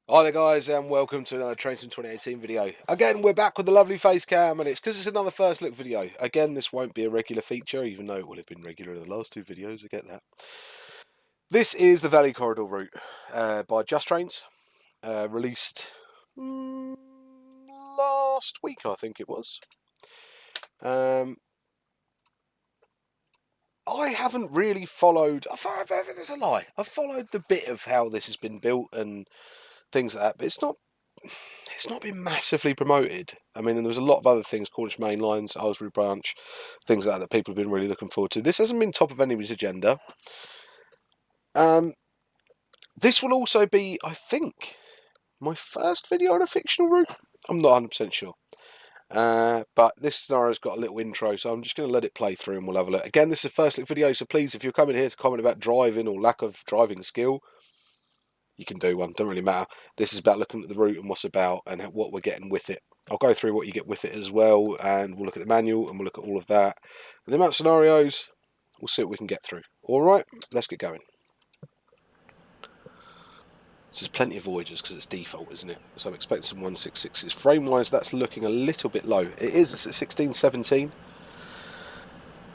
Hi there guys, and welcome to another Train Sim 2018 video. Again, we're back with the lovely face cam, and it's because it's another first look video. Again, this won't be a regular feature, even though it will have been regular in the last two videos, I get that. This is the Valley Corridor route by Just Trains, released last week, I think it was. I haven't really followed, there's a lie, I've followed the bit of how this has been built and things like that, but it's not been massively promoted. I mean, and there was a lot of other things, Cornish Main Lines, Aylesbury Branch, things like that people have been really looking forward to. This hasn't been top of anybody's agenda. This will also be, I think, my first video on a fictional route. I'm not 100% sure. But this scenario's got a little intro, so I'm just going to let it play through and we'll have a look. Again, this is a first look video, so please, if you're coming here to comment about driving or lack of driving skill, you can do one, don't really matter. This is about looking at the route and what's about and what we're getting with it. I'll go through what you get with it as well, and we'll look at the manual and we'll look at all of that. And the amount of scenarios, we'll see what we can get through. Alright, let's get going. So there's plenty of Voyagers because it's default, isn't it? So I'm expecting some 166s. Frame-wise, that's looking a little bit low. It is, it's at 16, 17.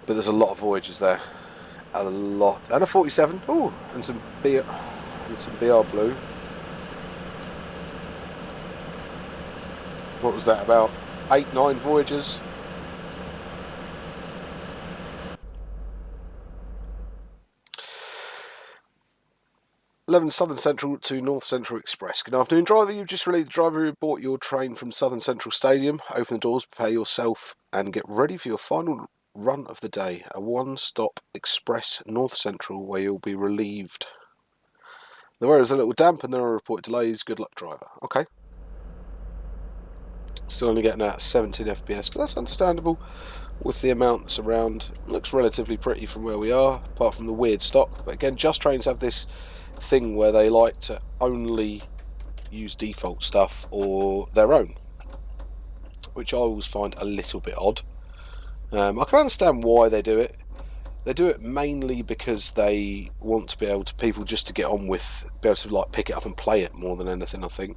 But there's a lot of Voyagers there. A lot. And a 47. Ooh, and some BR Blue. What was that, about 8, 9 Voyagers? Southern Central to North Central Express. Good afternoon, driver. You've just relieved the driver who bought your train from Southern Central Stadium. Open the doors, prepare yourself, and get ready for your final run of the day. A one-stop express North Central where you'll be relieved. The weather is a little damp and there are reported delays. Good luck, driver. Okay. Still only getting out 17 FPS, but that's understandable with the amount that's around. It looks relatively pretty from where we are, apart from the weird stock. But again, Just Trains have this thing where they like to only use default stuff or their own, which I always find a little bit odd. I can understand why they do it. They do it mainly because they want to be able to people just to get on with, be able to like pick it up and play it more than anything, I think.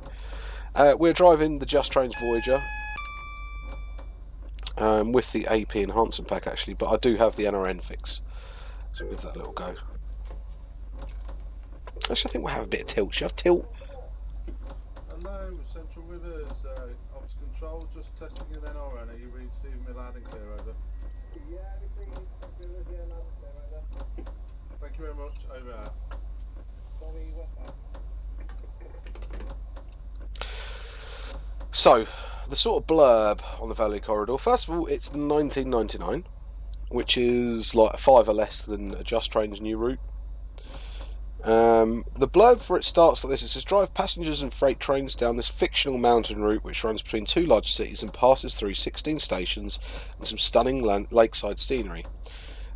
We're driving the Just Trains Voyager with the AP enhancement pack actually, but I do have the NRN fix, so we'll give that a little go. Actually, I think we'll have a bit of tilt. Should I have tilt? Hello, Central Rivers, Ops Control, just testing an NRN. Are you ready to see me loud and clear, over? Yeah, everything is Central Rivers, yeah, loud and clear, over. Thank you very much, over out. So, the sort of blurb on the Valley Corridor. First of all, it's $19.99, which is like $5 less than a Just Trains new route. The blurb for it starts like this. It says, drive passengers and freight trains down this fictional mountain route which runs between two large cities and passes through 16 stations and some stunning lakeside scenery.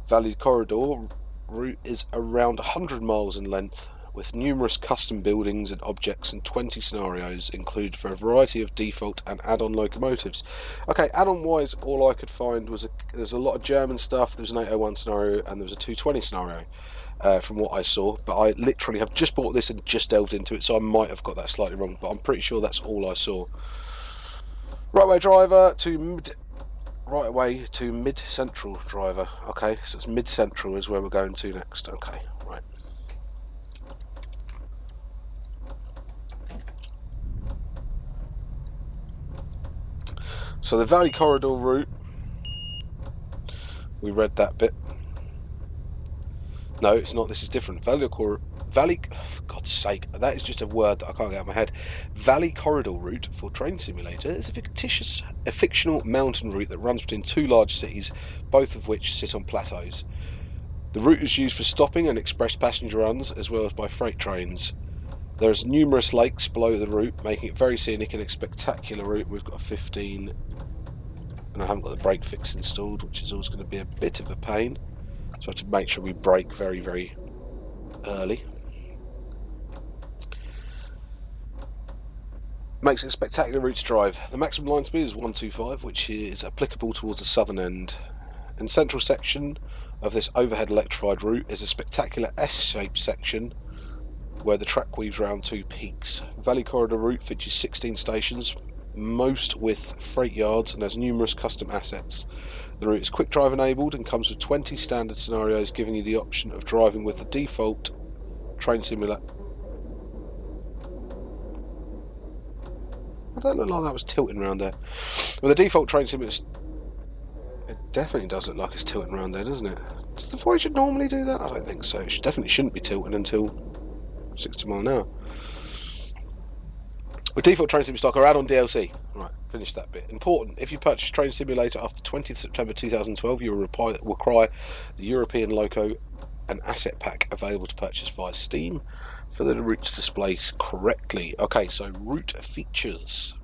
Valley Corridor route is around 100 miles in length, with numerous custom buildings and objects and 20 scenarios included for a variety of default and add-on locomotives. Okay, add-on wise, all I could find was there's a lot of German stuff. There's an 801 scenario and there was a 220 scenario. From what I saw, but I literally have just bought this and just delved into it, so I might have got that slightly wrong, but I'm pretty sure that's all I saw. Right-way driver to mid-central driver. Okay, so it's mid-central is where we're going to next. Okay, right. So the Valley Corridor route, we read that bit. No, it's not. This is different. Valley, for God's sake, that is just a word that I can't get out of my head. Valley Corridor route for Train Simulator is a fictional mountain route that runs between two large cities, both of which sit on plateaus. The route is used for stopping and express passenger runs, as well as by freight trains. There's numerous lakes below the route, making it very scenic and a spectacular route. We've got a 15, and I haven't got the brake fix installed, which is always going to be a bit of a pain. So I have to make sure we brake very, very early. Makes it a spectacular route to drive. The maximum line speed is 125, which is applicable towards the southern end. In the central section of this overhead electrified route is a spectacular S-shaped section where the track weaves around two peaks. Valley Corridor route features 16 stations, most with freight yards, and has numerous custom assets. The route is quick drive enabled and comes with 20 standard scenarios, giving you the option of driving with the default train simulator. I don't look like that was tilting around there. With the default train simulator, it definitely does look like it's tilting around there, doesn't it? Does the Voyager normally do that? I don't think so. It definitely shouldn't be tilting until 60 mile an hour. With default train simulator stock or add-on DLC. Right, finish that bit. Important, if you purchase Train Simulator after 20th September 2012, you will require the European Loco and Asset Pack available to purchase via Steam for the route to display correctly. Okay, so route features.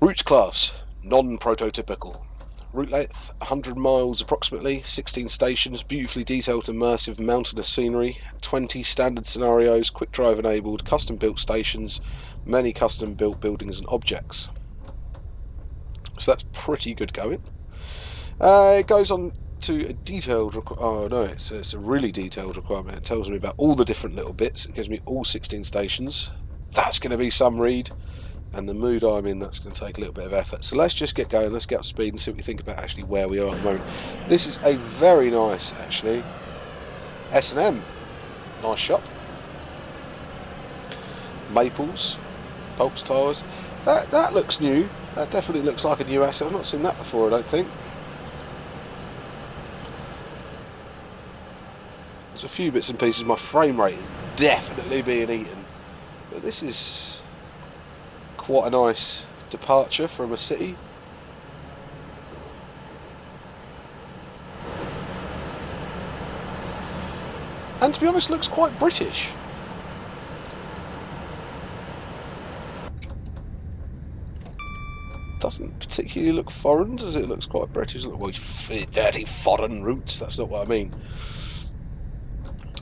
Routes class, non-prototypical. Route length, 100 miles approximately, 16 stations, beautifully detailed immersive mountainous scenery, 20 standard scenarios, quick drive enabled, custom built stations, many custom built buildings and objects. So that's pretty good going. It goes on to a detailed, it's a really detailed requirement. It tells me about all the different little bits. It gives me all 16 stations. That's going to be some read. And the mood I'm in, that's going to take a little bit of effort. So let's just get going, let's get up to speed and see what we think about actually where we are at the moment. This is a very nice, actually, S&M. Nice shop. Maples, Pulse Towers. That looks new. That definitely looks like a new asset. I've not seen that before, I don't think. There's a few bits and pieces. My frame rate is definitely being eaten. But this is quite a nice departure from a city. And to be honest, looks quite British. Doesn't particularly look foreign, does it? It looks quite British. Well, dirty foreign roots, that's not what I mean.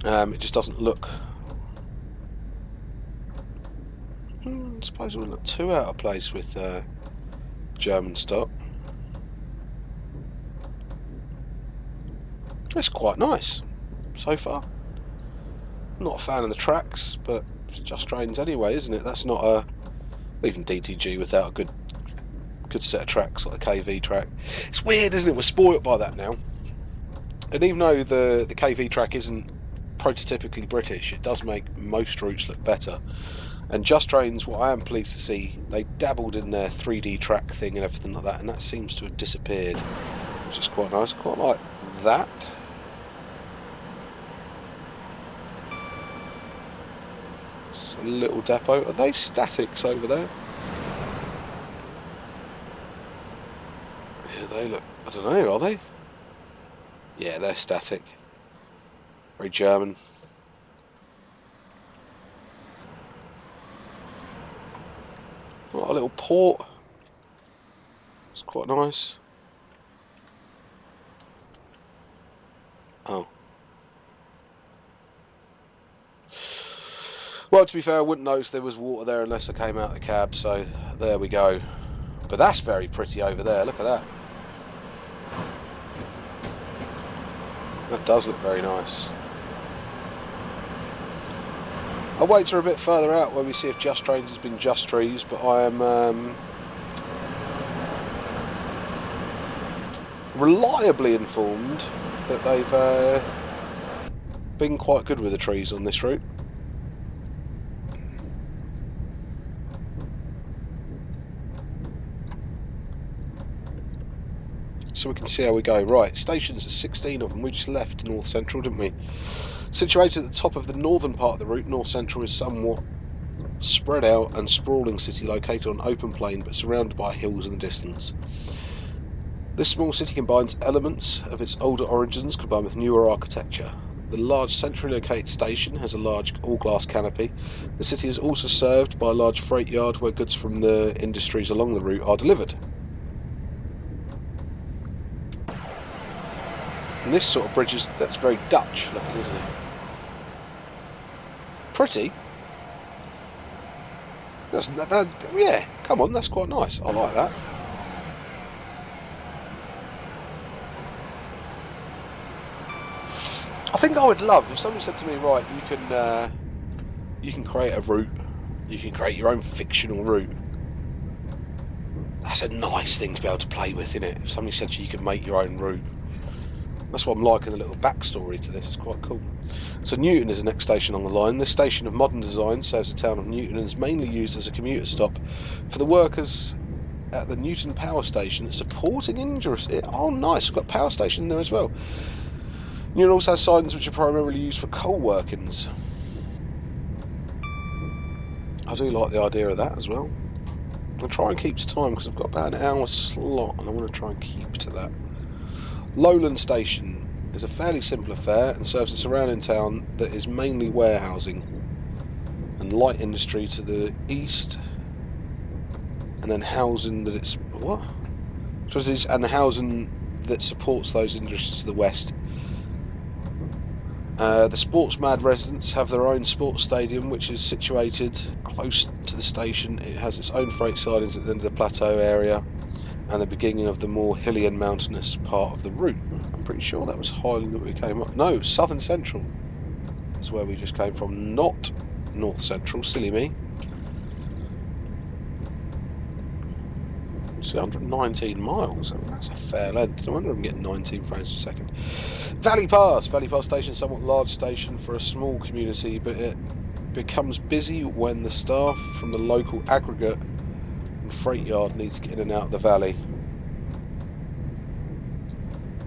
It just doesn't look... I suppose it wouldn't look too out of place with German stock. It's quite nice so far. Not a fan of the tracks, but it's just trains anyway, isn't it? That's not a... even DTG without a good set of tracks like the KV track. It's weird, isn't it? We're spoilt by that now. And even though the KV track isn't prototypically British, it does make most routes look better. And Just Trains, what I am pleased to see, they dabbled in their 3D track thing and everything like that, and that seems to have disappeared, which is quite nice. Quite like that. It's a little depot. Are they statics over there? Yeah, they look... I don't know, are they? Yeah, they're static. Very German. Got a little port. It's quite nice. Oh. Well, to be fair, I wouldn't notice there was water there unless I came out of the cab, so there we go. But that's very pretty over there, look at that. That does look very nice. I'll wait till a bit further out where we see if Just Trains has been Just Trees, but I am reliably informed that they've been quite good with the trees on this route. So we can see how we go. Right, stations, 16 of them. We just left North Central, didn't we? Situated at the top of the northern part of the route, North Central is somewhat spread out and sprawling city located on open plain but surrounded by hills in the distance. This small city combines elements of its older origins combined with newer architecture. The large centrally located station has a large all-glass canopy. The city is also served by a large freight yard where goods from the industries along the route are delivered. And this sort of bridge is, that's very Dutch looking, isn't it? Pretty. Yeah, come on, that's quite nice. I like that. I think I would love if somebody said to me, right, you can You can create a route. You can create your own fictional route. That's a nice thing to be able to play with, isn't it? If somebody said to you, you can make your own route. That's what I'm liking, the little backstory to this. It's quite cool. So Newton is the next station on the line. This station of modern design serves the town of Newton and is mainly used as a commuter stop for the workers at the Newton Power Station, supporting industry. Oh, nice. We've got a power station in there as well. Newton also has signs which are primarily used for coal workings. I do like the idea of that as well. I'll try and keep to time because I've got about an hour slot and I want to try and keep to that. Lowland Station is a fairly simple affair and serves a surrounding town that is mainly warehousing and light industry to the east, and then housing that it's what? And the housing that supports those industries to the west. The sports mad residents have their own sports stadium, which is situated close to the station. It has its own freight sidings at the end of the plateau area and the beginning of the more hilly and mountainous part of the route. I'm pretty sure that was Highland that we came up. No, Southern Central is where we just came from, not North Central. Silly me. It's 119 miles. I mean, that's a fair length. No wonder I'm getting 19 frames per second. Valley Pass. Valley Pass Station, somewhat large station for a small community, but it becomes busy when the staff from the local aggregate and freight yard needs to get in and out of the valley.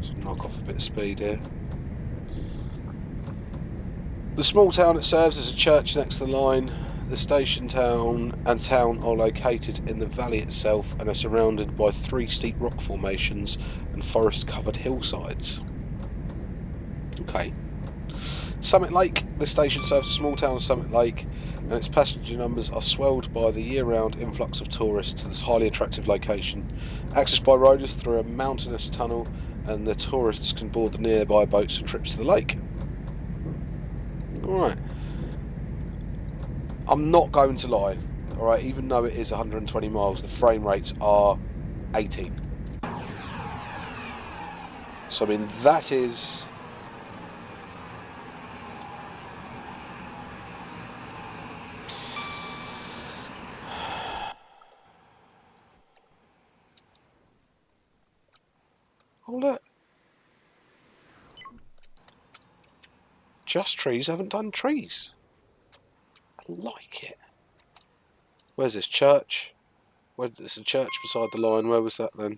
Just knock off a bit of speed here. The small town it serves is a church next to the line. The station town are located in the valley itself and are surrounded by 3 steep rock formations and forest-covered hillsides. Okay. Summit Lake. The station serves a small town of Summit Lake, and its passenger numbers are swelled by the year-round influx of tourists to this highly attractive location. Accessed by riders through a mountainous tunnel, and the tourists can board the nearby boats for trips to the lake. Alright. I'm not going to lie, alright, even though it is 120 miles, the frame rates are 18. So, I mean, that is... Oh, look. Just trees haven't done trees. I like it. Where's this church? There's a church beside the line. Where was that then?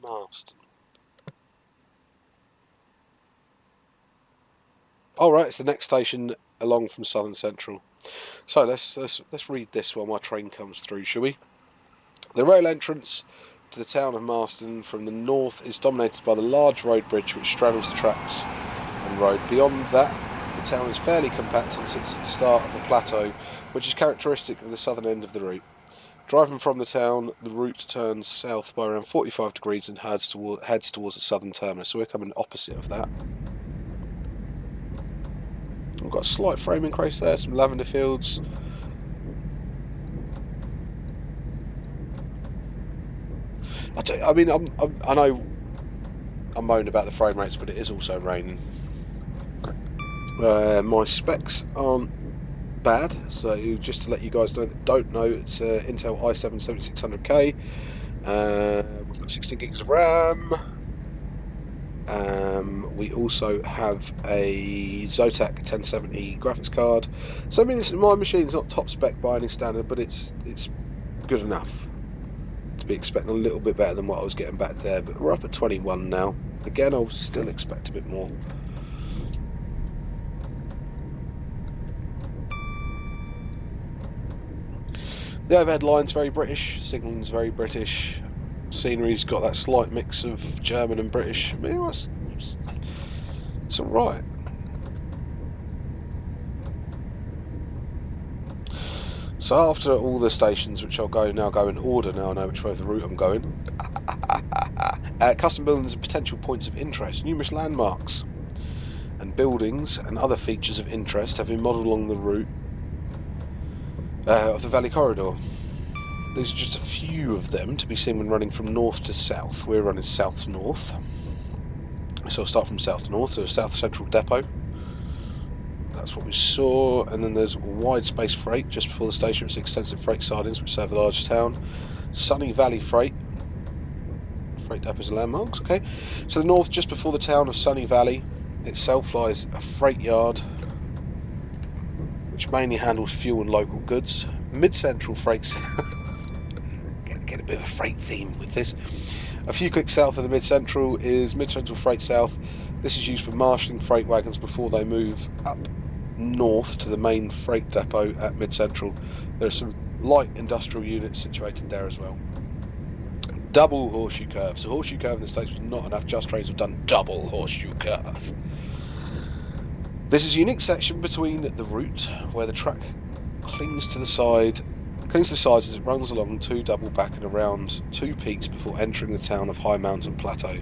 Marston. All right, it's the next station along from Southern Central. So let's read this while my train comes through, shall we? The rail entrance to the town of Marston from the north is dominated by the large road bridge which straddles the tracks and road. Beyond that, the town is fairly compact and sits at the start of a plateau, which is characteristic of the southern end of the route. Driving from the town, the route turns south by around 45 degrees and heads towards the southern terminus. So we're coming opposite of that. We've got a slight frame increase there, some lavender fields. I know I'm moaning about the frame rates, but it is also raining. My specs aren't bad, so just to let you guys know that don't know, it's Intel i7 7600K. We've got 16 gigs of RAM. We also have a Zotac 1070 graphics card. So I mean, my machine's not top spec by any standard, but it's good enough to be expecting a little bit better than what I was getting back there. But we're up at 21 now. Again, I'll still expect a bit more. The overhead line's very British, signalling's very British, scenery's got that slight mix of German and British. I mean, it's alright. So after all the stations, which I'll now go in order, now I know which way of the route I'm going. Custom buildings and potential points of interest. Numerous landmarks and buildings and other features of interest have been modelled along the route of the Valley Corridor. These are just a few of them to be seen when running from north to south. We're running south to north. So I'll start from south to north. So South Central Depot. That's what we saw. And then there's wide space freight just before the station. It's extensive freight sidings which serve the largest town. Sunny Valley Freight. Freight depots and landmarks. Okay. So the north, just before the town of Sunny Valley itself, lies a freight yard which mainly handles fuel and local goods. Mid-Central Freight. Get a bit of a freight theme with this. A few clicks south of the Mid-Central is Mid-Central Freight South. This is used for marshalling freight wagons before they move up north to the main freight depot at Mid-Central. There are some light industrial units situated there as well. Double horseshoe curve. So horseshoe curve in the States was not enough. Just Trains have done double horseshoe curve. This is a unique section between the route where the track clings to the sides as it runs along two double back and around two peaks before entering the town of High Mountain Plateau.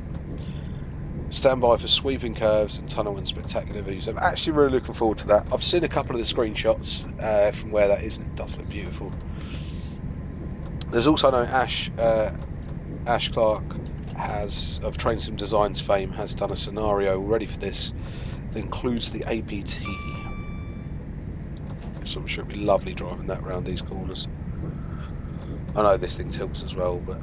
Stand by for sweeping curves and tunnel and spectacular views. I'm actually really looking forward to that. I've seen a couple of the screenshots from where that is, and it does look beautiful. There's also no Ash Clark of Train Sim Designs fame has done a scenario already for this that includes the APT. So I'm sure it'll be lovely driving that around these corners. I know this thing tilts as well, but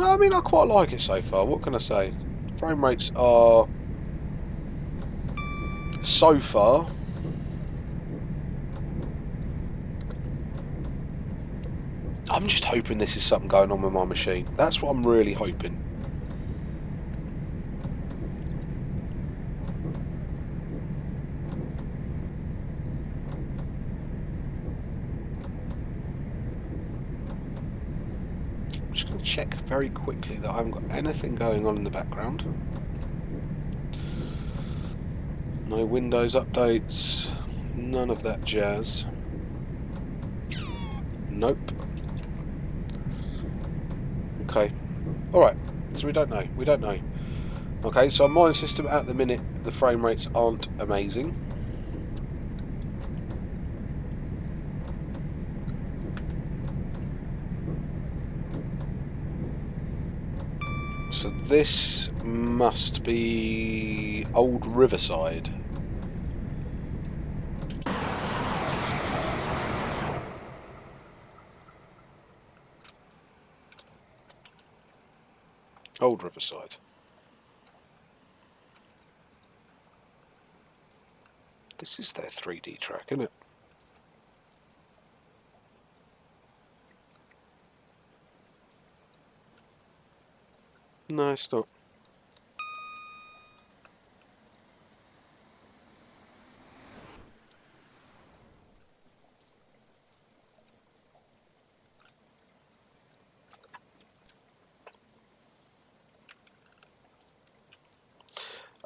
I mean, I quite like it so far. What can I say? Frame rates are so far I'm just hoping this is something going on with my machine. That's what I'm really hoping. I'm just going to check very quickly that I haven't got anything going on in the background. No Windows updates, none of that jazz. Nope. Okay. Alright, so we don't know. Okay, so on my system at the minute, the frame rates aren't amazing. So this must be Old Riverside. Old Riverside. This is their 3D track, isn't it? No, it's not.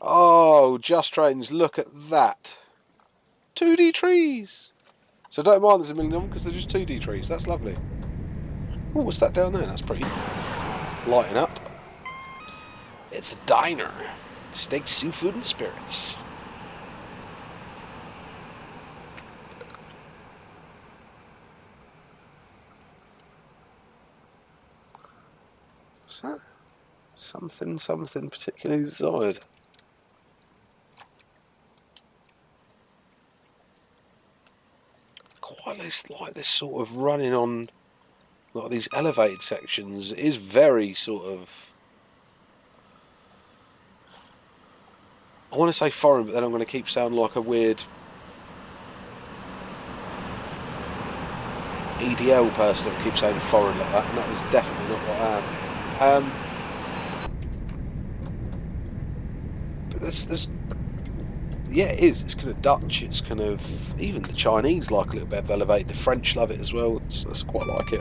Oh, Just Trains, look at that. 2D trees. So don't mind there's a million of them because they're just 2D trees. That's lovely. Oh, what's that down there? That's pretty. Lighting up. It's a diner. Steak, seafood, and spirits. What's that? Something particularly desired. Quite like this sort of running on like these elevated sections is very sort of, I want to say foreign, but then I'm going to keep sounding like a weird EDL person that keeps saying foreign like that, and that is definitely not what I am. But there's yeah, it is. It's kind of Dutch. It's kind of, even the Chinese like a little bit of elevated. The French love it as well. It's quite like it.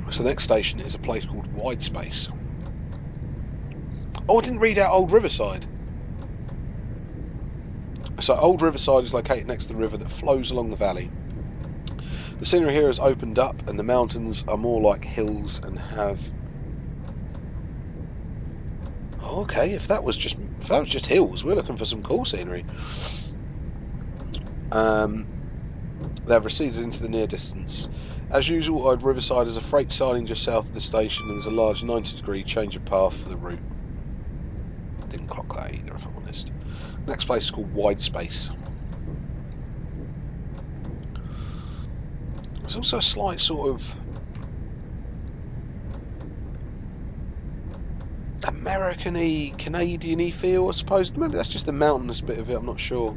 So the next station is a place called Wide Space. Oh, I didn't read out Old Riverside. So Old Riverside is located next to the river that flows along the valley. The scenery here has opened up and the mountains are more like hills and have... Okay, if that was just hills, we're looking for some cool scenery. They've receded into the near distance. As usual, I'd Riverside as a freight siding just south of the station, and there's a large 90-degree change of path for the route. Didn't clock that either, if I'm honest. Next place is called Wide Space. There's also a slight sort of American-y, Canadian-y feel, I suppose. Maybe that's just the mountainous bit of it, I'm not sure.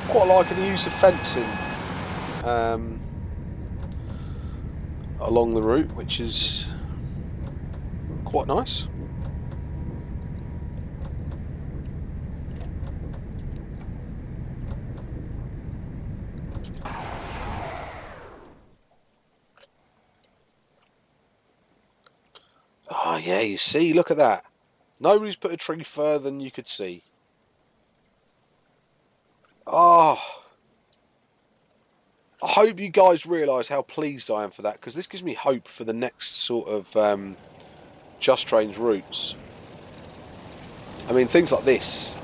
Quite liking the use of fencing along the route, which is quite nice. Oh yeah, you see, look at that. Nobody's put a tree further than you could see. Oh, I hope you guys realise how pleased I am for that, because this gives me hope for the next sort of Just Trains routes. I mean, things like this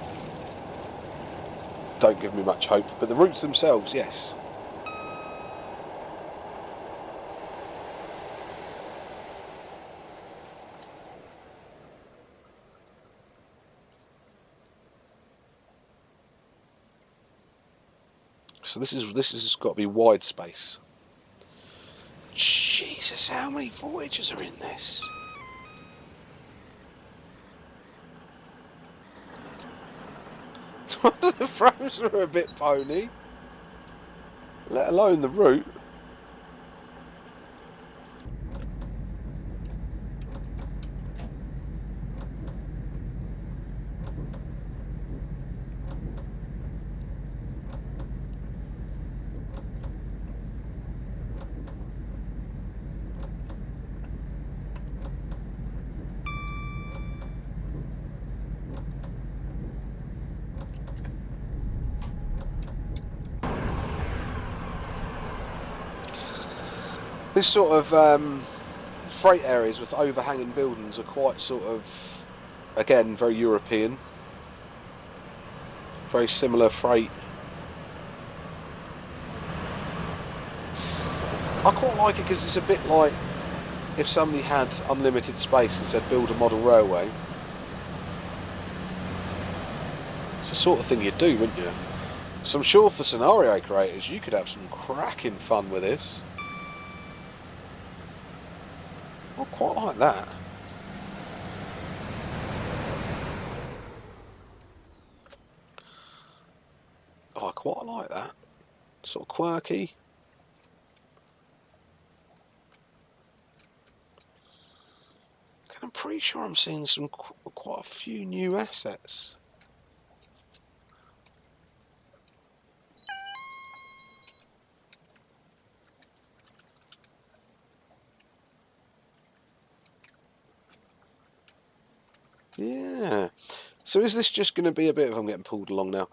don't give me much hope, but the routes themselves, yes. So this has got to be Wide Space. Jesus, how many voyages are in this? The frames are a bit pony, let alone the route. This sort of freight areas with overhanging buildings are quite sort of, again, very European. Very similar freight. I quite like it because it's a bit like if somebody had unlimited space and said build a model railway. It's the sort of thing you'd do, wouldn't you? So I'm sure for scenario creators you could have some cracking fun with this. I quite like that. Oh, I quite like that. Sort of quirky. I'm pretty sure I'm seeing quite a few new assets. Yeah. So is this just going to be a bit of... I'm getting pulled along now.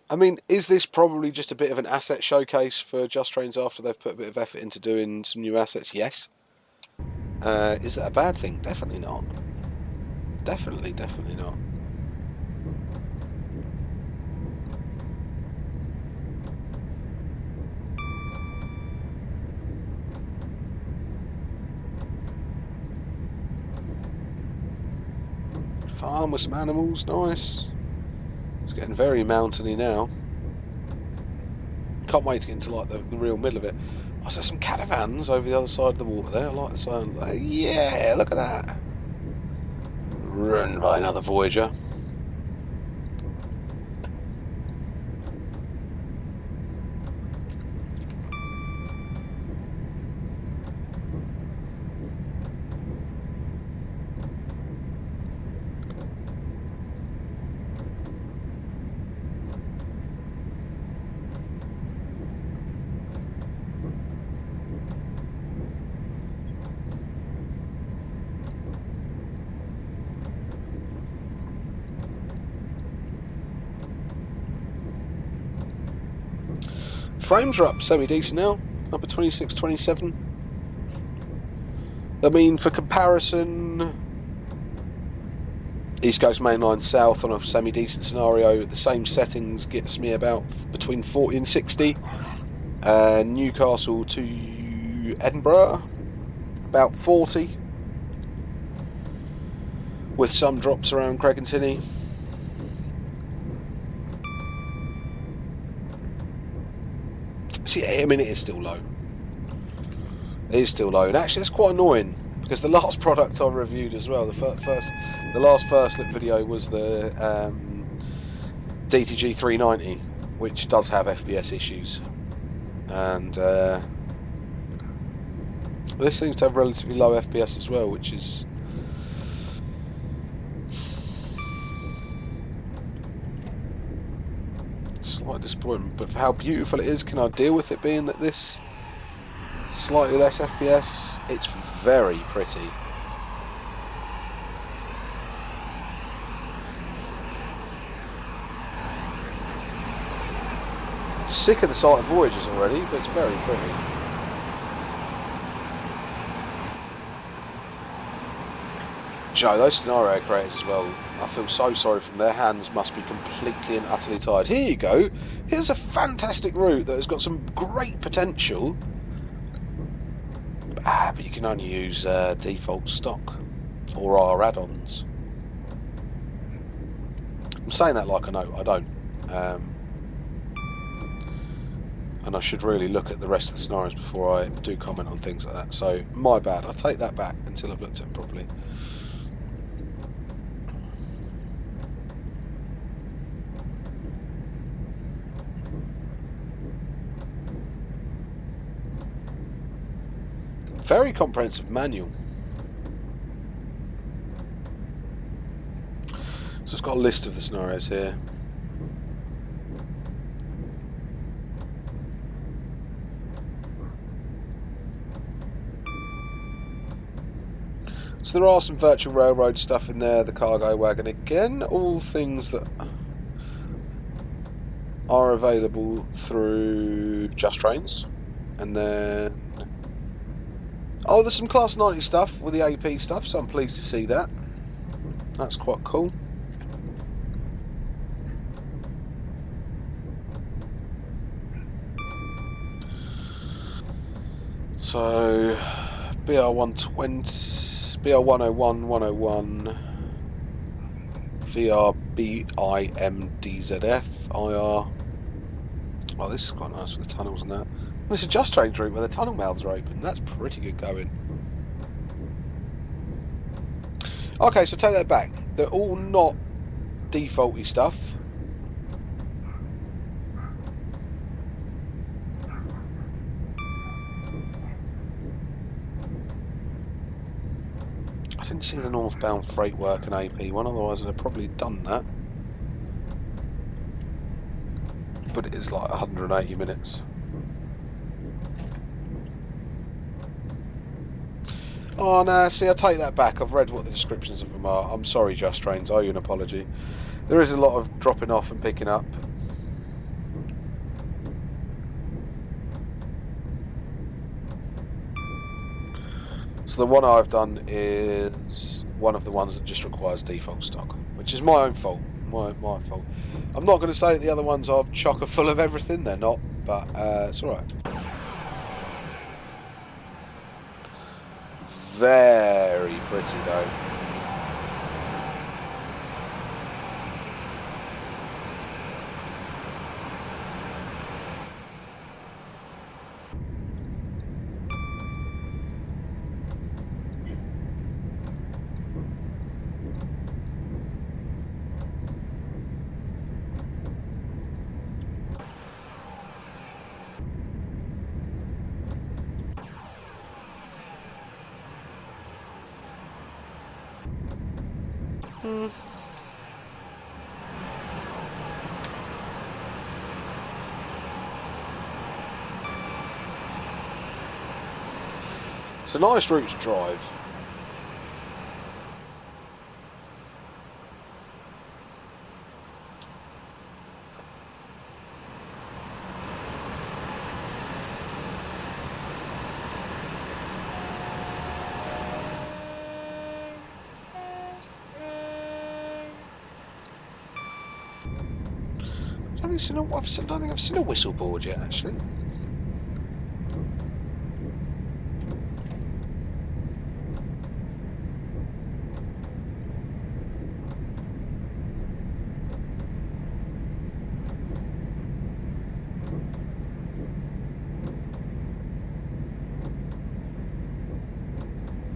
I mean, is this probably just a bit of an asset showcase for Just Trains after they've put a bit of effort into doing some new assets? Yes. Is that a bad thing? Definitely not. Definitely not. Farm with some animals, nice. It's getting very mountainy now. Can't wait to get into like the real middle of it. Oh, so some caravans over the other side of the water there. I like the sound. Yeah, look at that. Run by another Voyager. Frames are up semi-decent now, up at 26, 27. I mean, for comparison, East Coast Mainline South on a semi-decent scenario, the same settings gets me about between 40 and 60. Newcastle to Edinburgh, about 40. With some drops around Craig and Tinney. See, I mean, it is still low. It is still low, and actually, it's quite annoying because the last product I reviewed as well, the last first look video was the DTG 390, which does have FPS issues, and this seems to have relatively low FPS as well, which is slight disappointment. But for how beautiful it is, can I deal with it being that this slightly less FPS? It's very pretty. Sick of the sight of Voyagers already, but it's very pretty. Do you know, those scenario creators as well, I feel so sorry for them. Their hands must be completely and utterly tired. Here you go. Here's a fantastic route that has got some great potential. But you can only use default stock or our add-ons. I'm saying that like I know. I don't. And I should really look at the rest of the scenarios before I do comment on things like that. So, my bad. I'll take that back until I've looked at them properly. Very comprehensive manual. So it's got a list of the scenarios here. So there are some virtual railroad stuff in there, the cargo wagon again, all things that are available through Just Trains. And then, oh, there's some Class 90 stuff with the AP stuff, so I'm pleased to see that. That's quite cool. So, BR120, BR101, 101, VRBIMDZF, IR. Oh, this is quite nice with the tunnels and that. This is Just Trains route where the tunnel mouths are open. That's pretty good going. Okay, so take that back. They're all not defaulty stuff. I didn't see the northbound freight work in AP one, otherwise I'd have probably done that. But it is like 180 minutes. Oh no, see, I take that back. I've read what the descriptions of them are. I'm sorry, Just Trains, I owe you an apology. There is a lot of dropping off and picking up. So the one I've done is one of the ones that just requires default stock, which is my own fault. My fault. I'm not going to say that the other ones are chocker full of everything. They're not, but it's all right. Very pretty though. It's a nice route to drive. don't think I've seen a whistle board yet, actually.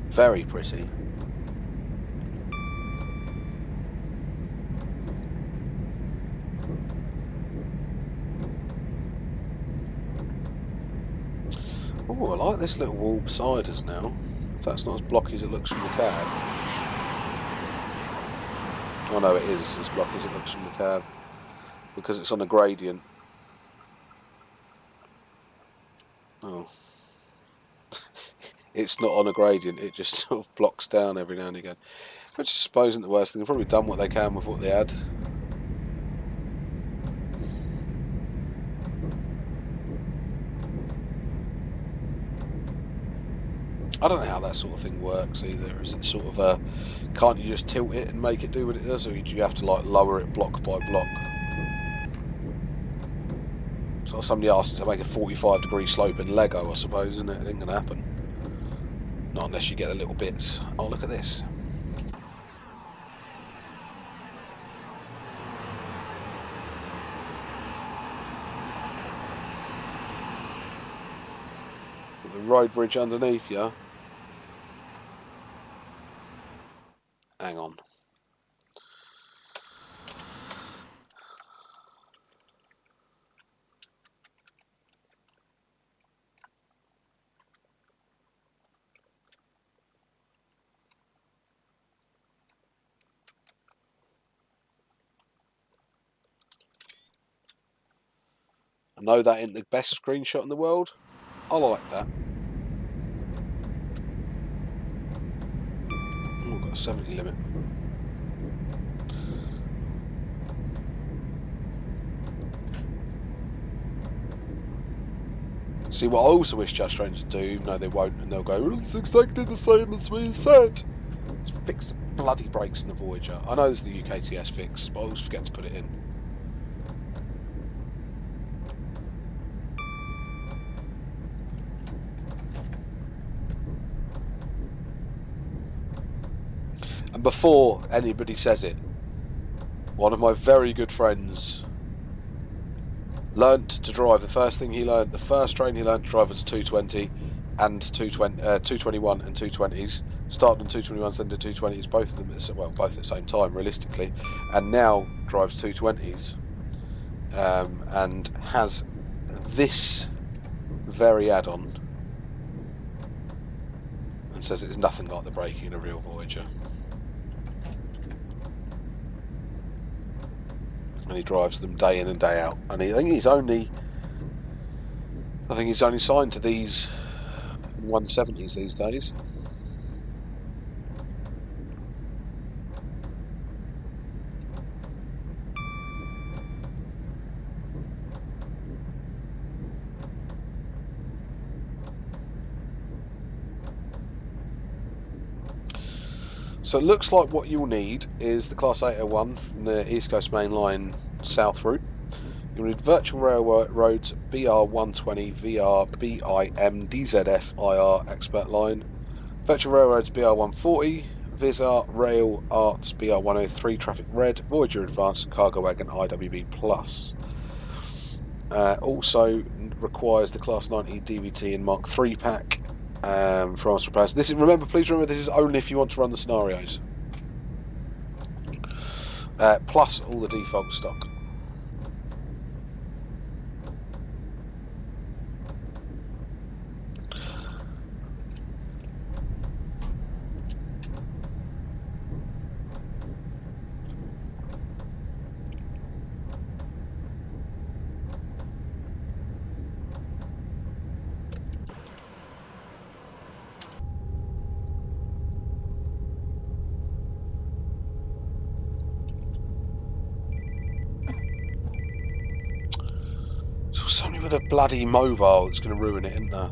Very pretty. Oh, I like this little wall beside us now. If that's not as blocky as it looks from the cab. Oh no, it is as blocky as it looks from the cab. Because it's on a gradient. Oh. It's not on a gradient, it just sort of blocks down every now and again. Which I suppose isn't the worst thing. They've probably done what they can with what they had. I don't know how that sort of thing works either. Is it sort of can't you just tilt it and make it do what it does, or do you have to like lower it block by block? So somebody asked to make a 45-degree slope in Lego, I suppose, isn't it? It ain't gonna happen. Not unless you get the little bits. Oh, look at this. With the road bridge underneath you. Hang on. I know that ain't the best screenshot in the world. I like that. Oh, I've got a 70 limit. See, what I also wish Just Strange would do, no they won't, and they'll go, it's exactly the same as we said. Let's fix the bloody brakes in the Voyager. I know there's the UKTS fix, but I always forget to put it in. And before anybody says it, one of my very good friends learnt to drive. The first train he learnt to drive was a 220 and 221 and 220s. Started on 221s, then did 220s, both of them both at the same time, realistically, and now drives 220s, and has this very add-on, and says it is nothing like the braking in a real Voyager. And he drives them day in and day out. And I think he's only signed to these 170s these days. So it looks like what you'll need is the Class 801 from the East Coast Main Line South route. You'll need Virtual Railroads BR120 VR BIM DZF IR Expert Line, Virtual Railroads BR140, Visa Rail Arts BR103 Traffic Red, Voyager Advanced Cargo Wagon IWB Plus. Also requires the Class 90 DVT and Mark III pack. For answer repairs. Please remember, this is only if you want to run the scenarios. Plus all the default stock. Somebody with a bloody mobile that's going to ruin it, isn't there?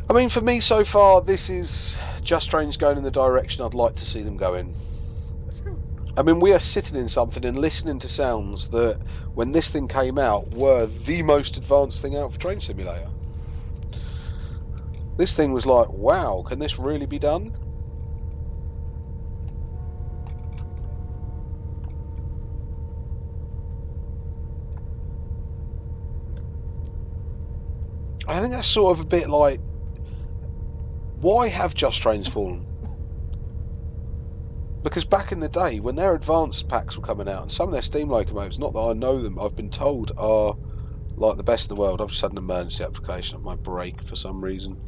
I mean, for me so far, this is Just Trains going in the direction I'd like to see them go in. I mean, we are sitting in something and listening to sounds that, when this thing came out, were the most advanced thing out for Train Simulator. This thing was like, wow, can this really be done? I think that's sort of a bit like, why have Just Trains fallen? Because back in the day, when their advanced packs were coming out, and some of their steam locomotives, not that I know them, I've been told are like the best in the world. I've just had an emergency application of my brake for some reason.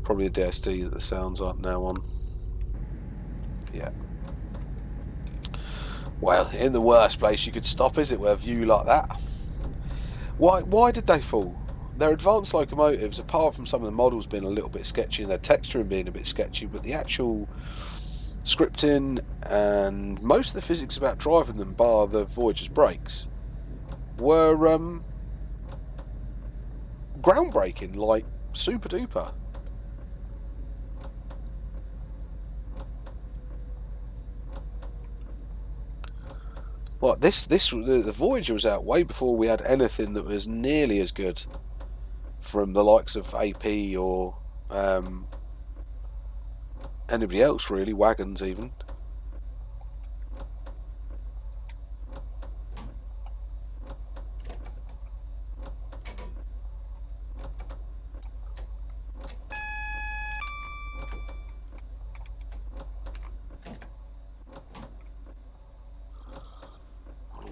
Probably a DSD that the sounds aren't now on. Yeah. Well, in the worst place you could stop, is it, with a view like that? Why did they fall? Their advanced locomotives, apart from some of the models being a little bit sketchy and their texturing being a bit sketchy, but the actual scripting and most of the physics about driving them, bar the Voyager's brakes, were groundbreaking, like super duper. Like the Voyager was out way before we had anything that was nearly as good from the likes of AP or anybody else really, wagons even.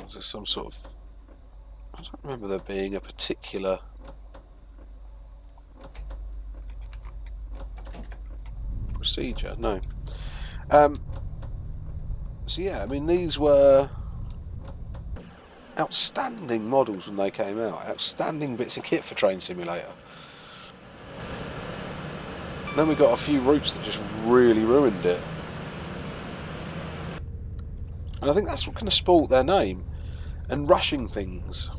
Was there some sort of... I don't remember there being a particular... procedure, no. So yeah, I mean, these were outstanding models when they came out. Outstanding bits of kit for Train Simulator. Then we got a few routes that just really ruined it. And I think that's what kind of spoilt their name. And rushing things.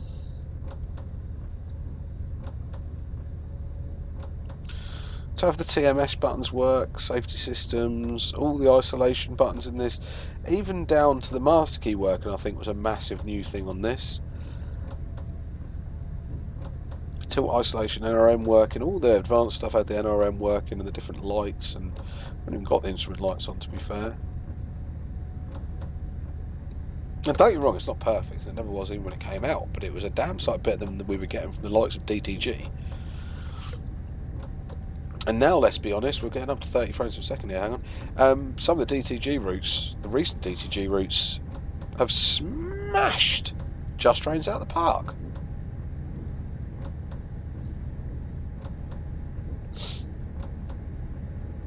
To have the TMS buttons work, safety systems, all the isolation buttons in this, even down to the master key working, I think was a massive new thing on this. Tilt isolation, NRM working, all the advanced stuff had the NRM working and the different lights, and I haven't even got the instrument lights on, to be fair. And don't get me wrong, it's not perfect, it never was even when it came out, but it was a damn sight better than we were getting from the likes of DTG. And now, let's be honest, we're getting up to 30 frames per second here, hang on. Some of the DTG routes, the recent DTG routes, have smashed Just Trains out of the park.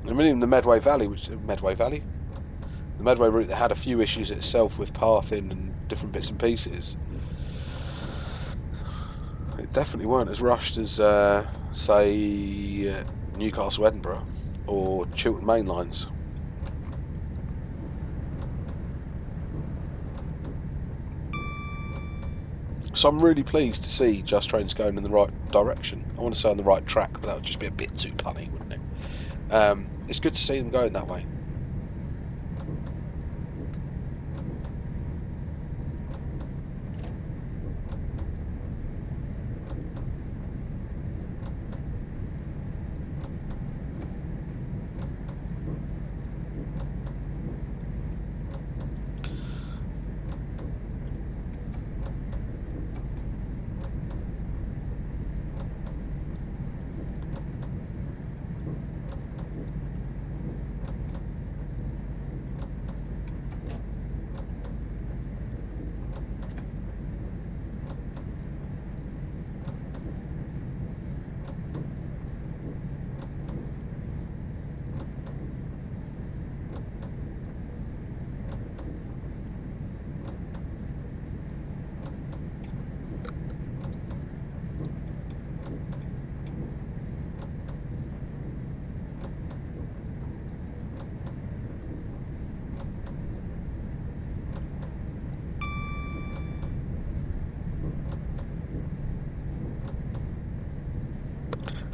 I mean, even the Medway Valley, the Medway route that had a few issues itself with pathing and different bits and pieces. It definitely weren't as rushed as, say, Newcastle Edinburgh or Chiltern main lines. So I'm really pleased to see Just Trains going in the right direction. I want to say on the right track, but that would just be a bit too punny, wouldn't it? It's good to see them going that way.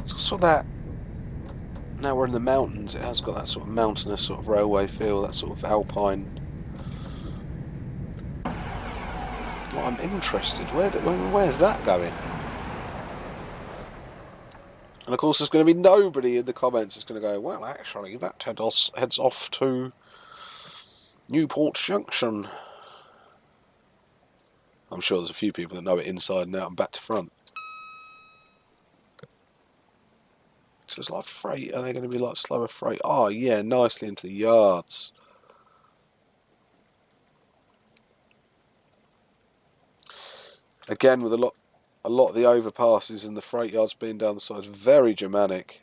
So that Now we're in the mountains, it has got that sort of mountainous sort of railway feel, that sort of alpine. Well, I'm interested. Where's that going? And of course, there's going to be nobody in the comments that's going to go, well, actually, that heads off to Newport Junction. I'm sure there's a few people that know it inside and out and back to front. So it's like freight. Are they going to be like slower freight? Oh, yeah, nicely into the yards. Again, with a lot of the overpasses and the freight yards being down the sides, very Germanic.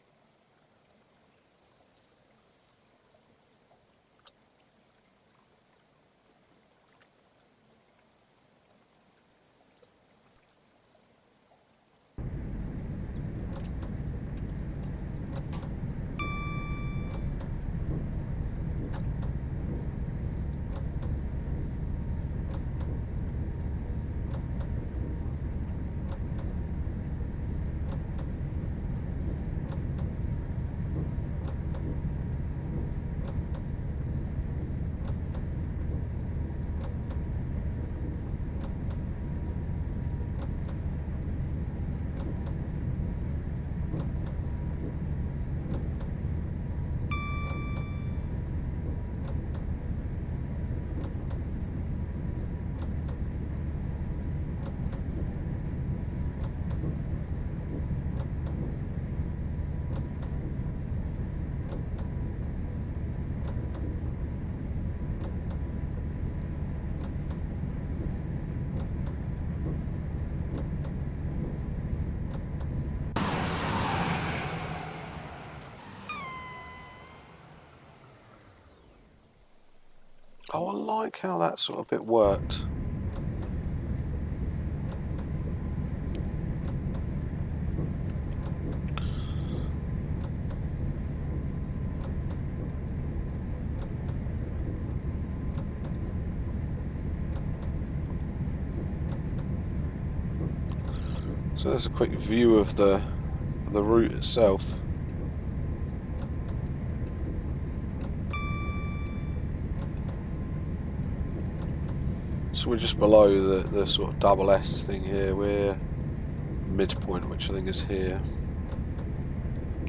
Oh, I like how that sort of bit worked. So there's a quick view of the route itself. So we're just below the sort of double S thing here. We're Midpoint, which I think is here.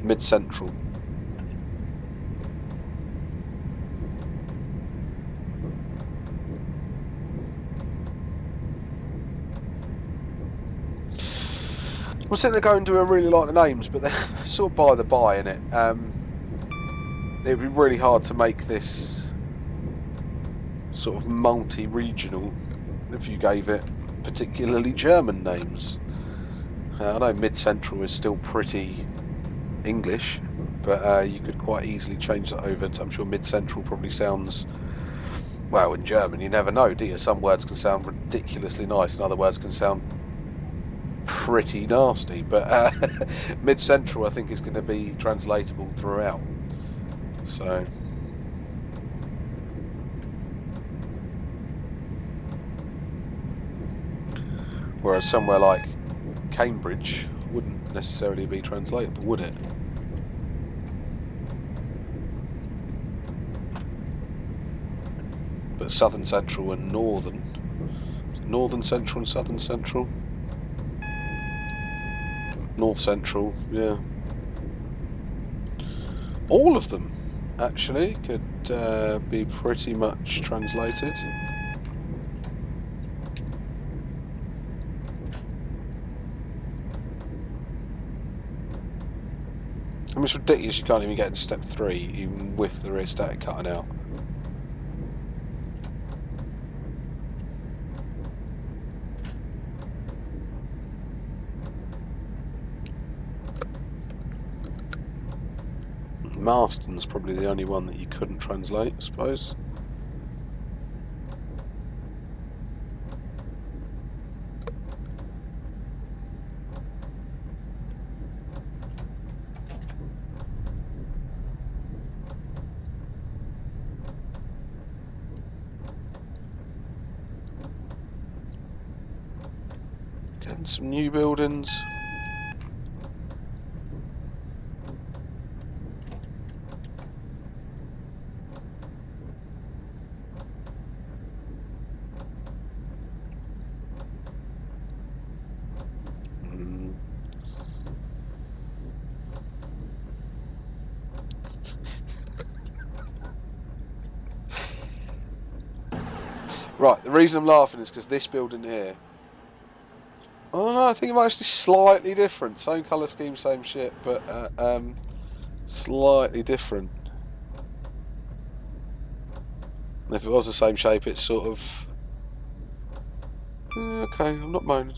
Mid-Central. I'm sitting there going, do I really like the names, but they're sort of by the by, innit? It'd be really hard to make this sort of multi-regional if you gave it particularly German names. I know Mid-Central is still pretty English, but you could quite easily change that over to, I'm sure Mid-Central probably sounds, well, in German you never know, do you? Some words can sound ridiculously nice and other words can sound pretty nasty, but Mid-Central I think is going to be translatable throughout. So whereas somewhere like Cambridge wouldn't necessarily be translatable, would it? But Southern Central and Northern Central and Southern Central, North Central, yeah. All of them actually could be pretty much translated. I mean, it's ridiculous you can't even get into step 3 even with the rear static cutting out. Marston's probably the only one that you couldn't translate, I suppose. Getting some new buildings. Right, the reason I'm laughing is because this building here. Oh no, I think I'm actually slightly different. Same colour scheme, same shit, but slightly different. And if it was the same shape, it's sort of okay. I'm not moaning.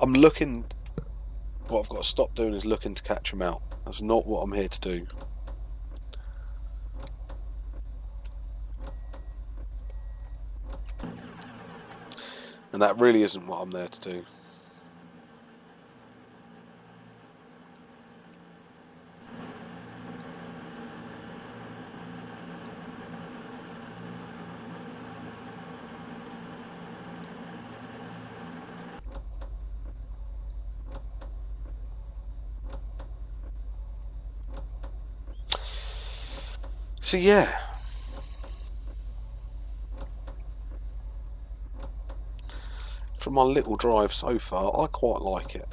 I'm looking. What I've got to stop doing is looking to catch them out. That's not what I'm here to do. And that really isn't what I'm there to do. So yeah. From my little drive so far, I quite like it.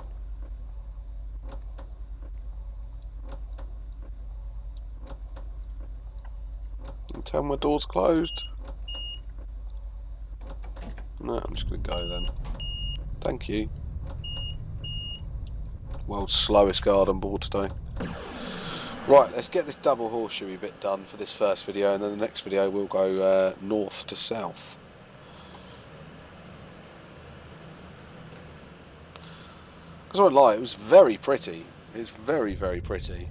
Tell my door's closed. No, I'm just going to go then. Thank you. World's slowest guard on board today. Right, let's get this double horseshoe bit done for this first video, and then the next video we'll go north to south. Because I won't lie, it was very pretty. It's very, very pretty.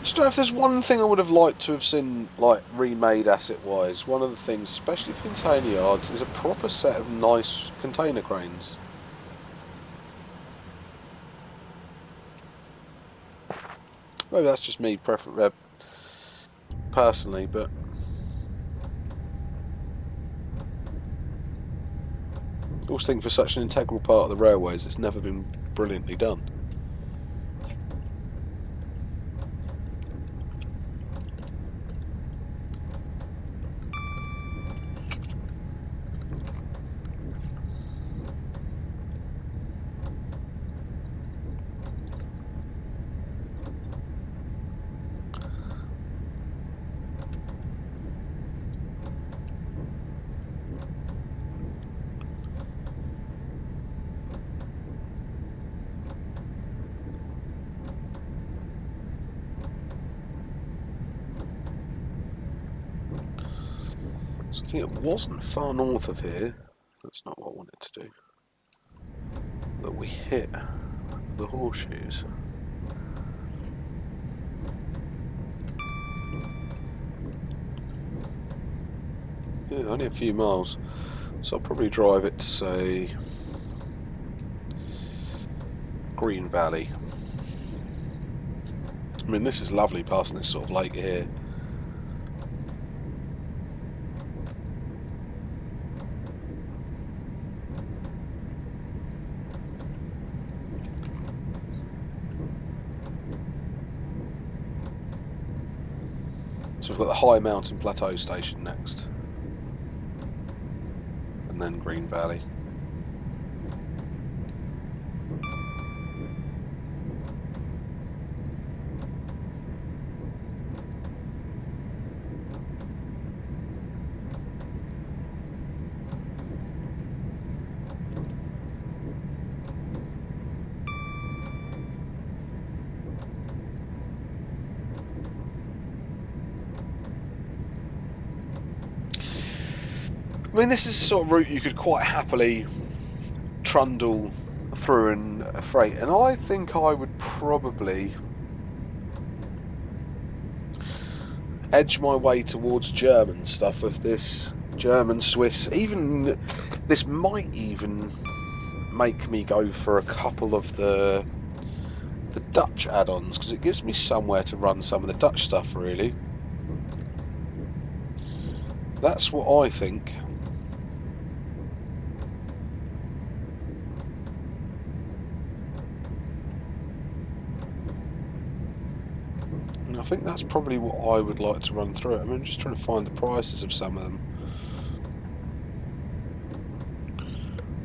I don't know if there's one thing I would have liked to have seen, like, remade asset-wise. One of the things, especially for container yards, is a proper set of nice container cranes. Maybe that's just me personally, but I always think for such an integral part of the railways, it's never been brilliantly done. So I think it wasn't far north of here. That's not what I wanted to do. That we hit the horseshoes. Yeah, only a few miles. So I'll probably drive it to, say, Green Valley. I mean, this is lovely passing this sort of lake here. So we've got the High Mountain Plateau station next. And then Green Valley. I mean, this is the sort of route you could quite happily trundle through in a freight, and I think I would probably edge my way towards German stuff of this. German, Swiss, even this might even make me go for a couple of the Dutch add-ons, because it gives me somewhere to run some of the Dutch stuff, really. That's what I think. And I think that's probably what I would like to run through it. I mean, I'm just trying to find the prices of some of them.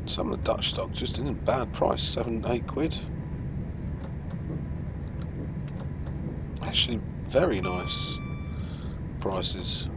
Some of the Dutch stock just isn't bad price, 7, 8 quid. Actually, very nice prices.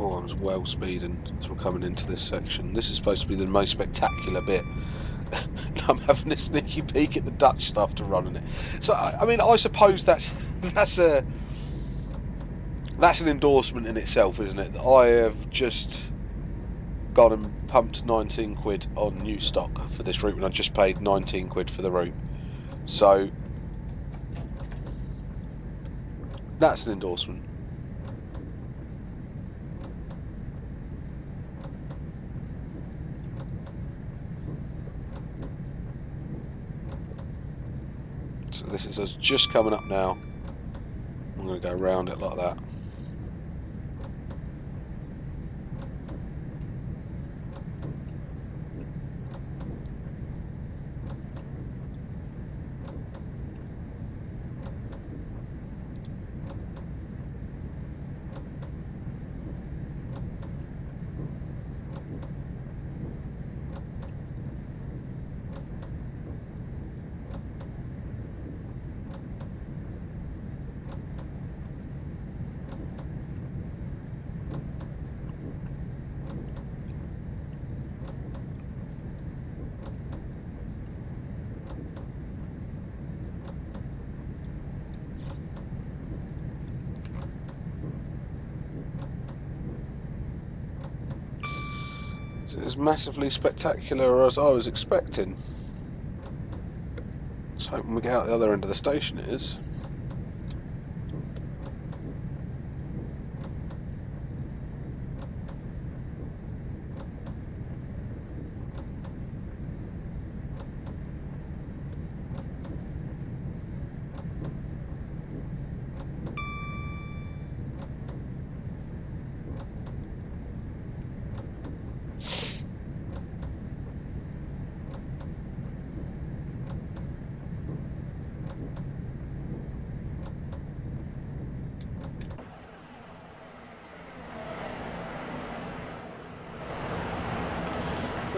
Oh, I was well speeding as we're coming into this section. This is supposed to be the most spectacular bit. I'm having a sneaky peek at the Dutch stuff to run in it. So, I mean, I suppose that's an endorsement in itself, isn't it? That I have just gone and pumped 19 quid on new stock for this route when I just paid 19 quid for the route. So, that's an endorsement. So this is us just coming up now. I'm going to go around it like that. As massively spectacular as I was expecting. Let's hope when we get out the other end of the station it is.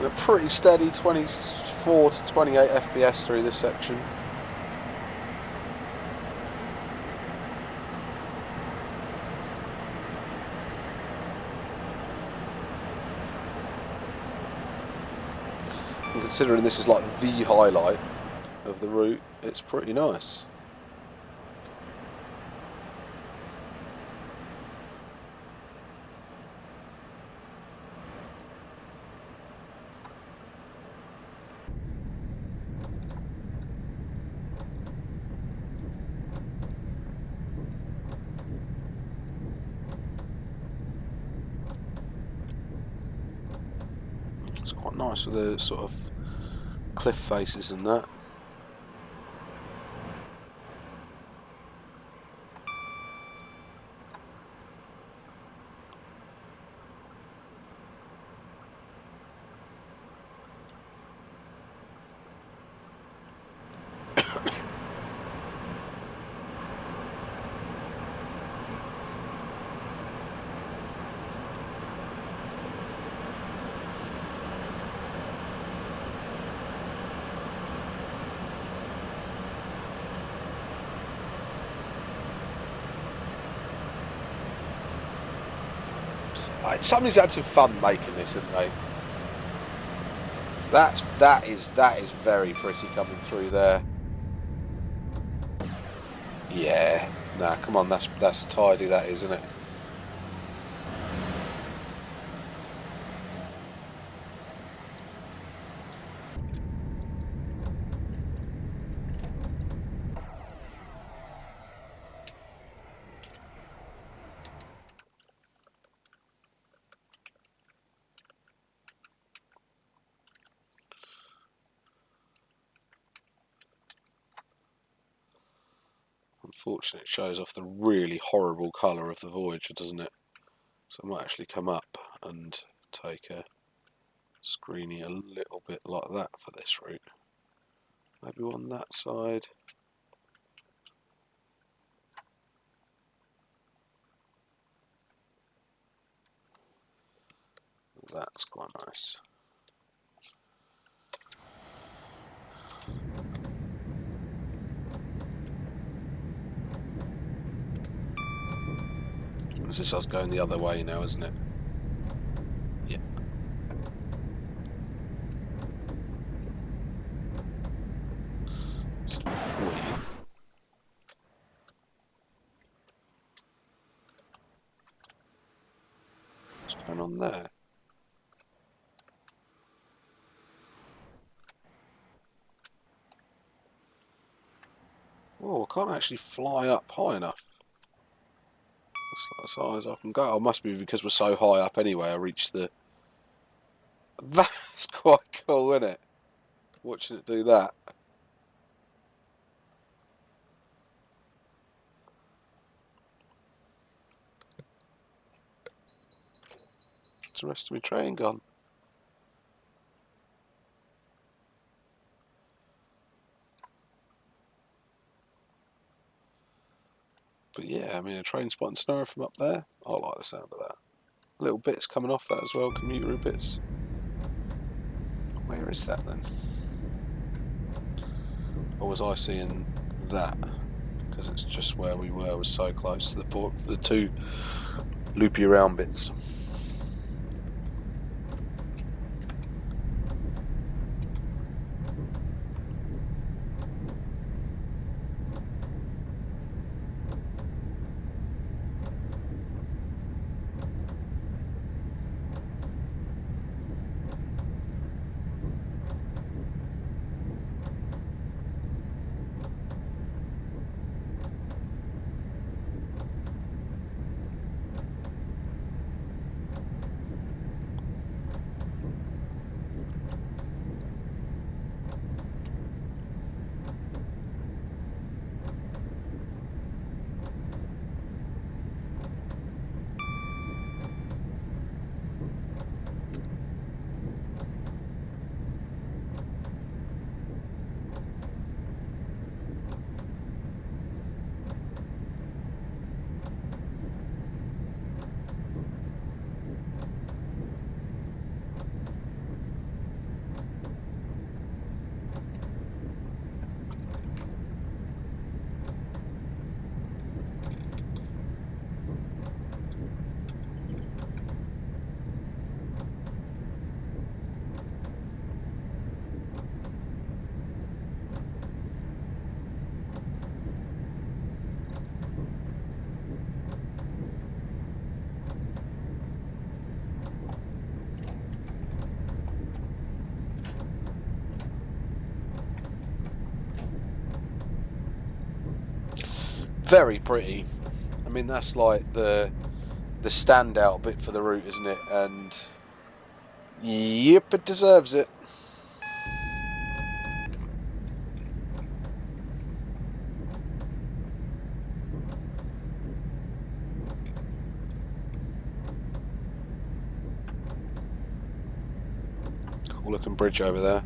A pretty steady 24 to 28 FPS through this section. And considering this is like the highlight of the route, it's pretty nice. It's quite nice with the sort of cliff faces and that. Somebody's had some fun making this, haven't they? That is very pretty coming through there. Yeah. Nah, come on, that's tidy, that is, isn't it? Unfortunately, it shows off the really horrible colour of the Voyager, doesn't it? So I might actually come up and take a screeny a little bit like that for this route. Maybe on that side. That's quite nice. This is us going the other way now, isn't it? Yeah. So if what's going on there? Oh, I can't actually fly up high enough. That's as high as I can go. Oh, must be because we're so high up anyway. I reached the... That's quite cool, isn't it? Watching it do that. What's the rest of my train gone? But yeah, I mean, a train spotting snow from up there. I like the sound of that. Little bits coming off that as well, commuter bits. Where is that then? Or was I seeing that? Because it's just where we were, was so close to the port, the two loopy around bits. Very pretty. I mean, that's like the standout bit for the route, isn't it? And yep, it deserves it. Cool looking bridge over there.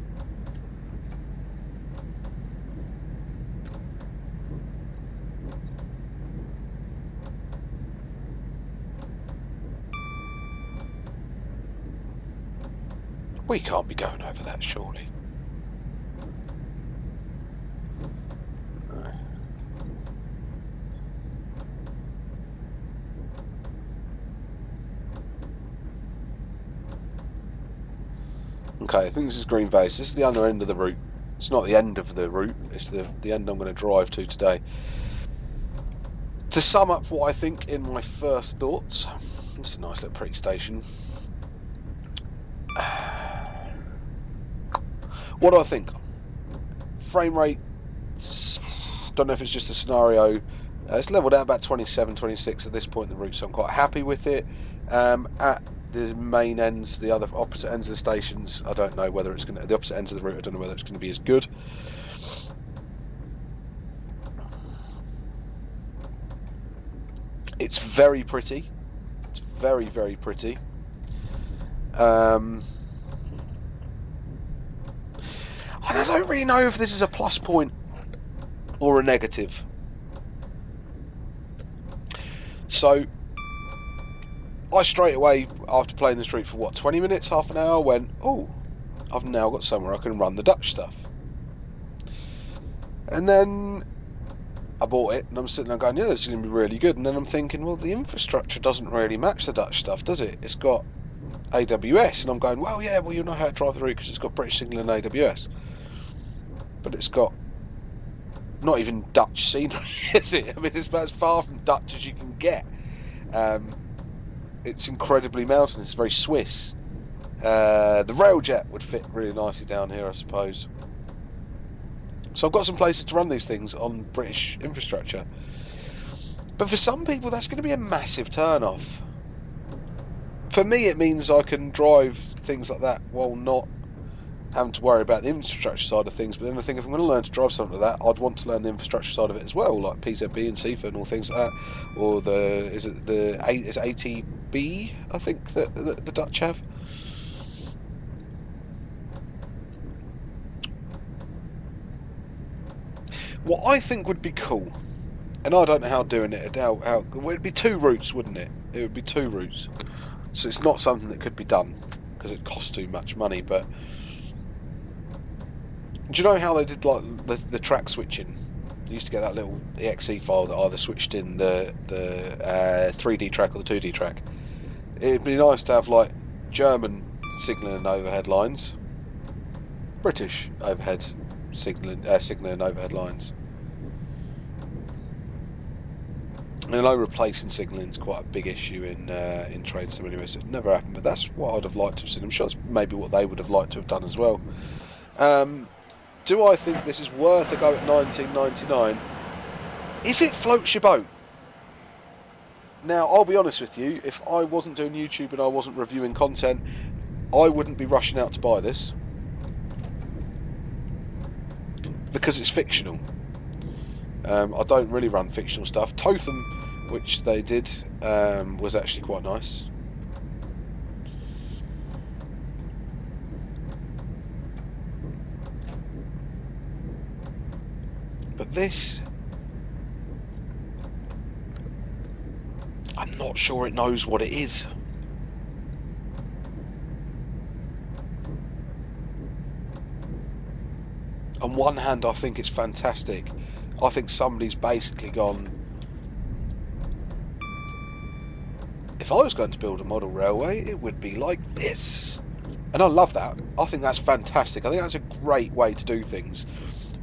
We can't be going over that, surely. No. Okay, I think this is Green Base. This is the other end of the route. It's not the end of the route, it's the end I'm going to drive to today. To sum up what I think in my first thoughts, it's a nice little pretty station. What do I think? Frame rate, don't know if it's just a scenario. It's leveled out about 27, 26 at this point in the route, so I'm quite happy with it. At the main ends, the other opposite ends of the stations, I don't know whether it's going to, the opposite ends of the route, I don't know whether it's going to be as good. It's very pretty. It's very, very pretty. And I don't really know if this is a plus point or a negative. So, I straight away, after playing this route for what, 20 minutes, half an hour, went, oh, I've now got somewhere I can run the Dutch stuff. And then I bought it, and I'm sitting there going, yeah, this is going to be really good. And then I'm thinking, well, the infrastructure doesn't really match the Dutch stuff, does it? It's got AWS, and I'm going, well, yeah, well, you know how to drive the route because it's got British Signal and AWS. But it's got not even Dutch scenery, is it? I mean, it's about as far from Dutch as you can get. It's incredibly mountainous, it's very Swiss. The Railjet would fit really nicely down here, I suppose. So I've got some places to run these things on British infrastructure. But for some people, that's going to be a massive turn-off. For me, it means I can drive things like that while not having to worry about the infrastructure side of things. But then I think if I'm going to learn to drive something like that, I'd want to learn the infrastructure side of it as well, like PZB and CIFA and all things like that. Or is it ATB, I think, that the Dutch have? What I think would be cool, and I don't know how doing it, well, it'd be 2 routes, wouldn't it? It would be 2 routes. So it's not something that could be done, because it costs too much money, but do you know how they did like the track switching? You used to get that little exe file that either switched in the 3D track or the 2D track. It'd be nice to have like German signalling and overhead lines, British overhead signalling and overhead lines. I know replacing signalling is quite a big issue in trade so anyway, so it's never happened, but that's what I'd have liked to have seen. I'm sure it's maybe what they would have liked to have done as well. Do I think this is worth a go at $19.99? If it floats your boat. Now, I'll be honest with you, if I wasn't doing YouTube and I wasn't reviewing content, I wouldn't be rushing out to buy this. Because it's fictional. I don't really run fictional stuff. Thomson, which they did, was actually quite nice. But this, I'm not sure it knows what it is. On one hand, I think it's fantastic. I think somebody's basically gone, if I was going to build a model railway, it would be like this. And I love that. I think that's fantastic. I think that's a great way to do things.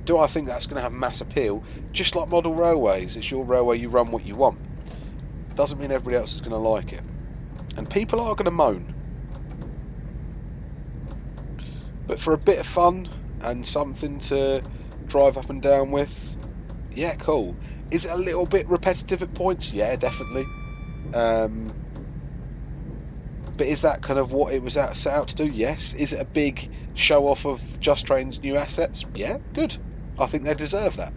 Do I think that's going to have mass appeal? Just like model railways, it's your railway, you run what you want. Doesn't mean everybody else is going to like it. And people are going to moan. But for a bit of fun and something to drive up and down with, yeah, cool. Is it a little bit repetitive at points? Yeah, definitely. But is that kind of what it was set out to do? Yes. Is it a big show off of Just Train's new assets? Yeah, good. I think they deserve that.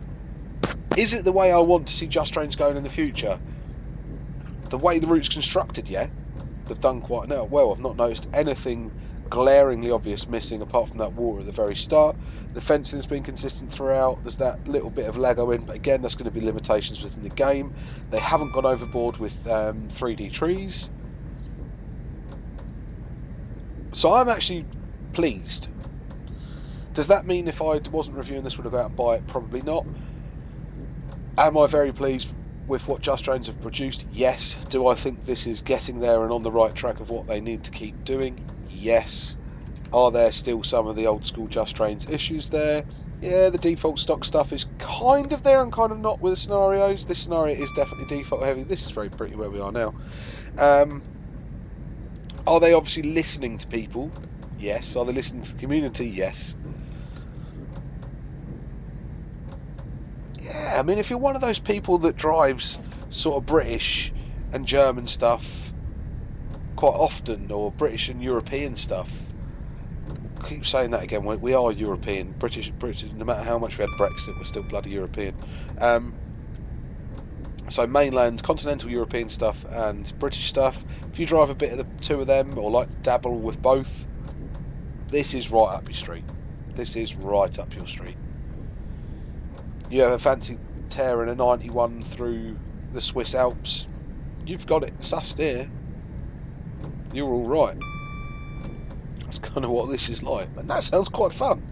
Is it the way I want to see Just Trains going in the future? The way the route's constructed, yeah. They've done quite well. I've not noticed anything glaringly obvious missing apart from that water at the very start. The fencing's been consistent throughout. There's that little bit of Lego in, but again, that's going to be limitations within the game. They haven't gone overboard with 3D trees. So I'm actually pleased. Does that mean if I wasn't reviewing this, would I go out and buy it? Probably not. Am I very pleased with what Just Trains have produced? Yes. Do I think this is getting there and on the right track of what they need to keep doing? Yes. Are there still some of the old school Just Trains issues there? Yeah, the default stock stuff is kind of there and kind of not with the scenarios. This scenario is definitely default heavy. This is very pretty where we are now. Are they obviously listening to people? Yes. Are they listening to the community? Yes. Yeah, I mean, if you're one of those people that drives sort of British and German stuff quite often, or British and European stuff, I keep saying that again, we are European. British, no matter how much we had Brexit, we're still bloody European. So mainland, continental European stuff and British stuff. If you drive a bit of the two of them, or like dabble with both, this is right up your street. This is right up your street. You have a fancy tearing a 91 through the Swiss Alps, you've got it sussed here. You're all right. That's kind of what this is like, and that sounds quite fun.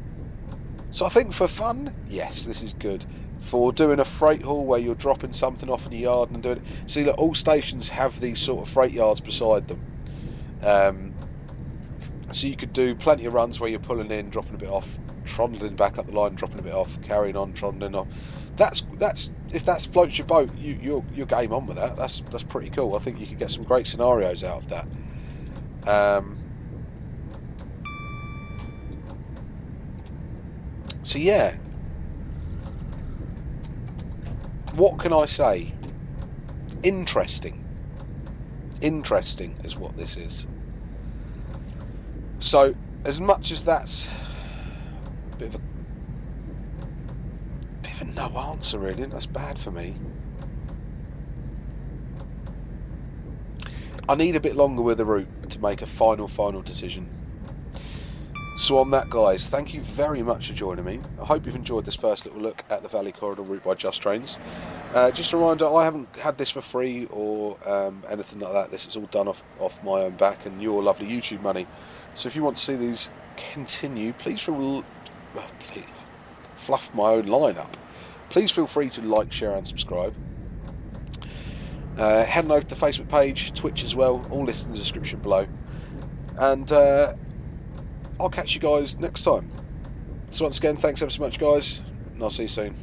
So I think for fun, yes, this is good. For doing a freight haul where you're dropping something off in the yard and doing it. See that all stations have these sort of freight yards beside them. So you could do plenty of runs where you're pulling in, dropping a bit off, trundling back up the line, dropping a bit off, carrying on, trundling off. That's if that floats your boat, you're game on with that. That's pretty cool. I think you could get some great scenarios out of that. So yeah, what can I say? Interesting is what this is. So as much as that's a bit of a no answer really, that's bad for me. I need a bit longer with the route to make a final decision. So on that, guys, thank you very much for joining me. I hope you've enjoyed this first little look at the Valley Corridor route by Just Trains. Just a reminder, I haven't had this for free or anything like that. This is all done off my own back and your lovely YouTube money. So if you want to see these continue, please fluff my own line up. Please feel free to like, share and subscribe. Head on over to the Facebook page, Twitch as well, all listed in the description below. And I'll catch you guys next time. So once again, thanks ever so much, guys, and I'll see you soon.